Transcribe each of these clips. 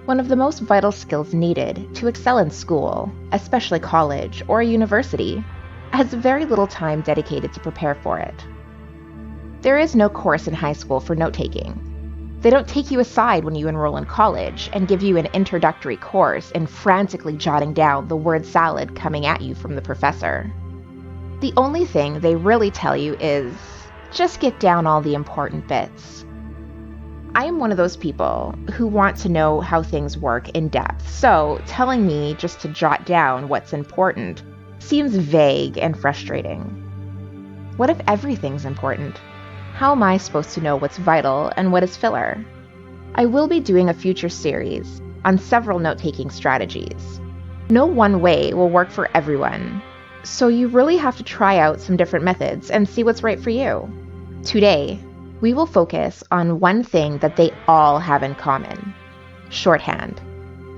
One of the most vital skills needed to excel in school, especially college or a university, has very little time dedicated to prepare for it. There is no course in high school for note-taking. They don't take you aside when you enroll in college and give you an introductory course in frantically jotting down the word salad coming at you from the professor. The only thing they really tell you is, just get down all the important bits. I am one of those people who want to know how things work in depth, so telling me just to jot down what's important seems vague and frustrating. What if everything's important? How am I supposed to know what's vital and what is filler? I will be doing a future series on several note-taking strategies. No one way will work for everyone, so you really have to try out some different methods and see what's right for you. Today, we will focus on one thing that they all have in common: shorthand.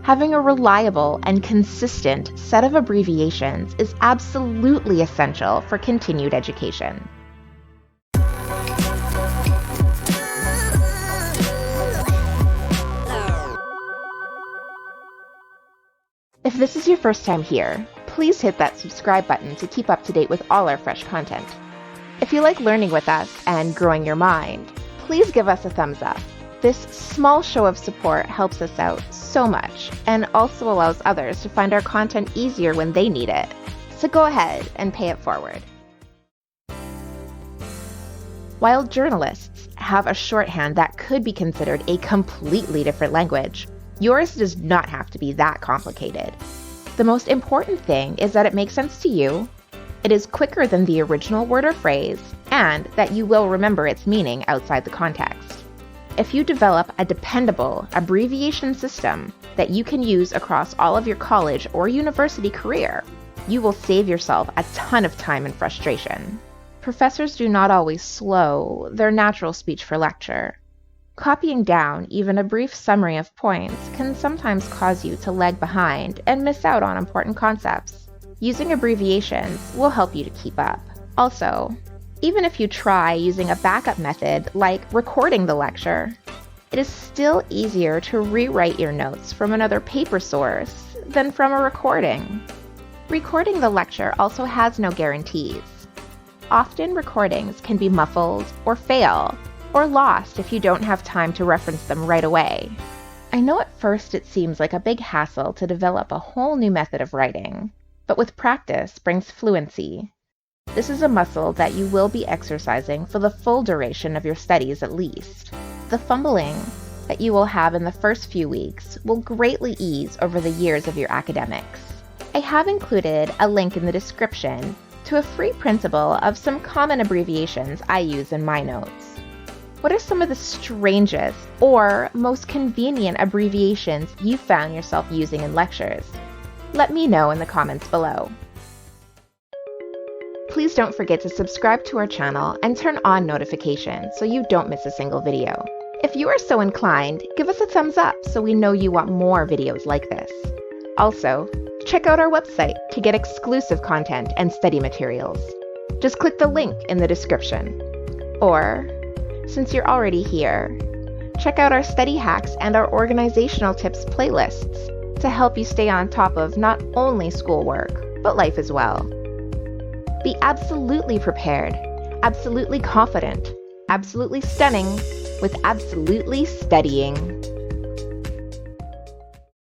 Having a reliable and consistent set of abbreviations is absolutely essential for continued education. If this is your first time here, please hit that subscribe button to keep up to date with all our fresh content. If you like learning with us and growing your mind, please give us a thumbs up. This small show of support helps us out so much and also allows others to find our content easier when they need it. So go ahead and pay it forward. While journalists have a shorthand that could be considered a completely different language, yours does not have to be that complicated. The most important thing is that it makes sense to you, it is quicker than the original word or phrase, and that you will remember its meaning outside the context. If you develop a dependable abbreviation system that you can use across all of your college or university career, you will save yourself a ton of time and frustration. Professors do not always slow their natural speech for lecture. Copying down even a brief summary of points can sometimes cause you to lag behind and miss out on important concepts. Using abbreviations will help you to keep up. Also, even if you try using a backup method like recording the lecture, it is still easier to rewrite your notes from another paper source than from a recording. Recording the lecture also has no guarantees. Often recordings can be muffled or fail, or lost if you don't have time to reference them right away. I know at first it seems like a big hassle to develop a whole new method of writing, but with practice brings fluency. This is a muscle that you will be exercising for the full duration of your studies at least. The fumbling that you will have in the first few weeks will greatly ease over the years of your academics. I have included a link in the description to a free printable of some common abbreviations I use in my notes. What are some of the strangest or most convenient abbreviations you found yourself using in lectures? Let me know in the comments below. Please don't forget to subscribe to our channel and turn on notifications so you don't miss a single video. If you are so inclined, give us a thumbs up so we know you want more videos like this. Also, check out our website to get exclusive content and study materials. Just click the link in the description. Or, since you're already here, check out our study hacks and our organizational tips playlists to help you stay on top of not only schoolwork, but life as well. Be absolutely prepared, absolutely confident, absolutely stunning, with absolutely studying.